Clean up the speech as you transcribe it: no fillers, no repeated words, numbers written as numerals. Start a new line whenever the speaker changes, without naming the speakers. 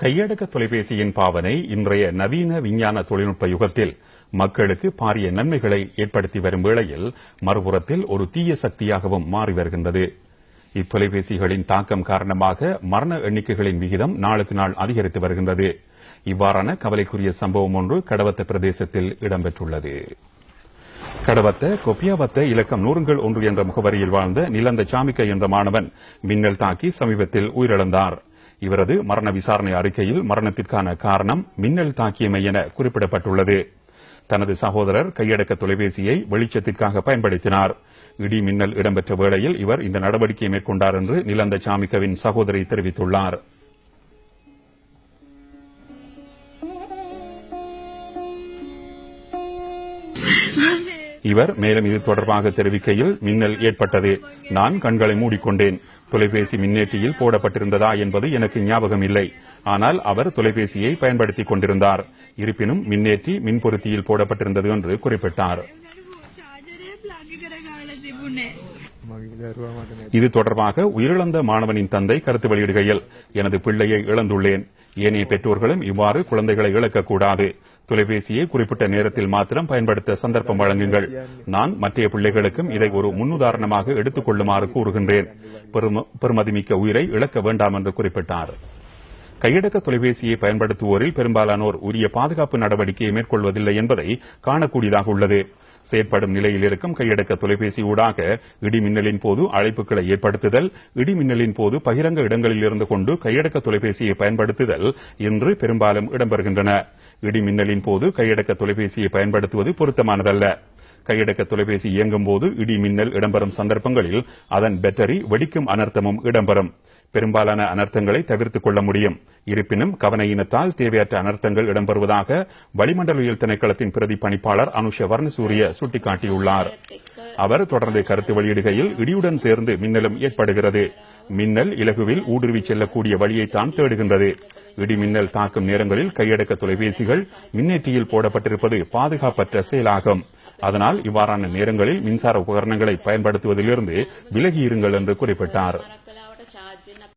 கையடக்க தொலைபேசியின் பாவனை இன்றைய நவீன விஞ்ஞான தொழில்நுட்ப யுகத்தில் மக்களுக்கு பாரிய நன்மைகளை ஏற்படுத்தி வரும் வேளையில் மறுபுறத்தில் ஒரு தீய சக்தியாகவும் மாறி வருகின்றது. இத்தொலைபேசிகளின் தாக்கம் காரணமாக மரண எண்ணிக்கைகளின் விகிதம் நாளுக்கு நாள் அதிகரித்து வருகின்றது. இவ்வாறான கவலைக்குரிய சம்பவம் ஒன்று கடவத்த பிரதேசத்தில் இடம்பெற்றுள்ளது. கடவத்த கொப்பியாவத்த இலக்கம் 100 என்ற முகவரியில் வாழ்ந்த நிலந்த சாமிக்க என்ற மாணவன் மின்னல் தாக்கி சமீபத்தில் உயிரிழந்தார். இவரது மரண விசாரணை அறிக்கையில் மரணத்திற்கான காரணம் மின்னல் தாக்கியமை என குறிப்பிடப்பட்டுள்ளது. தனது சகோதரர் கையடக்க தொலைபேசியை வெளிச்சத்திற்காக பயன்படுத்தினார். இடி மின்னல் இடம்பெற்ற வேளையில் இவர் இந்த நடவடிக்கையை மேற்கொண்டார் என்று நிலந்த சாமிக்கவின் சகோதரி தெரிவித்துள்ளார். இவர் மேலும் இது தொடர்பாக தெரிவிக்கையில், மின்னல் ஏற்பட்டது. நான் கண்களை மூடிக்கொண்டேன். தொலைபேசி மின்னேற்றியில் போடப்பட்டிருந்ததா என்பது எனக்கு ஞாபகம் இல்லை. ஆனால் அவர் தொலைபேசியை பயன்படுத்திக் கொண்டிருந்தார். இருப்பினும் மின்னேற்றி மின்பொருத்தியில் போடப்பட்டிருந்தது என்று குறிப்பிட்டார். இது தொடர்பாக உயிரிழந்த மாணவனின் தந்தை கருத்து வெளியிடுகையில், எனது பிள்ளையை இழந்துள்ளேன். ஏனைய பெற்றோர்களும் இவ்வாறு குழந்தைகளை இழக்கக்கூடாது. தொலைபேசியை குறிப்பிட்ட நேரத்தில் மாத்திரம் பயன்படுத்த சந்தர்ப்பம் வழங்குங்கள். நான் மற்றைய பிள்ளைகளுக்கும் இதை ஒரு முன்னுதாரணமாக எடுத்துக் கொள்ளுமாறு கூறுகின்றேன். பெருமதிமிக்க உயிரை இழக்க வேண்டாம் என்று குறிப்பிட்டார். கையடக்க தொலைபேசியை பயன்படுத்துவோரில் பெரும்பாலானோர் உரிய பாதுகாப்பு நடவடிக்கையை மேற்கொள்வதில்லை என்பதை காணக்கூடியதாக உள்ளது. செயற்படும் நிலையில் இருக்கும் கையடக்க தொலைபேசி ஊடாக இடி மின்னலின் போது அழைப்புகளை ஏற்படுத்துதல், இடி மின்னலின் போது பகிரங்க இடங்களில் இருந்து கொண்டு கையடக்க தொலைபேசியை பயன்படுத்துதல் இன்று பெரும்பாலும் இடம்பெறுகின்றன. இடி மின்னலின் போது கையடக்க தொலைபேசியை பயன்படுத்துவது பொருத்தமானதல்ல. கையடக்க தொலைபேசி இயங்கும் போது இடி மின்னல் இடம்பெறும் சந்தர்ப்பங்களில் அதன் பேட்டரி வெடிக்கும் அனர்த்தமும் இடம்பெறும். பெரும்பாலான அனர்த்தங்களை தவிர்த்துக் கொள்ள முடியும். இருப்பினும் கவனையினத்தால் தேவையற்ற அனர்த்தங்கள் இடம்பெறுவதாக வளிமண்டலவியல் திணைக்களத்தின் பிரதி பணிப்பாளர் அனுஷ வர்ணசூரிய சுட்டிக்காட்டியுள்ளார். அவர் தொடர்ந்து கருத்து வெளியிடுகையில், இடியுடன் சேர்ந்து மின்னலும் ஏற்படுகிறது. மின்னல் இலகுவில் ஊடுருவி செல்லக்கூடிய வழியைத்தான் தேடுகின்றது. இடி மின்னல் தாக்கும் நேரங்களில் கையடக்க தொலைபேசிகள் மின்னேற்றியில் போடப்பட்டிருப்பது பாதுகாப்பற்ற செயலாகும். அதனால் இவ்வாறான நேரங்களில் மின்சார உபகரணங்களை பயன்படுத்துவதிலிருந்து விலகியிருங்கள் என்று குறிப்பிட்டார்.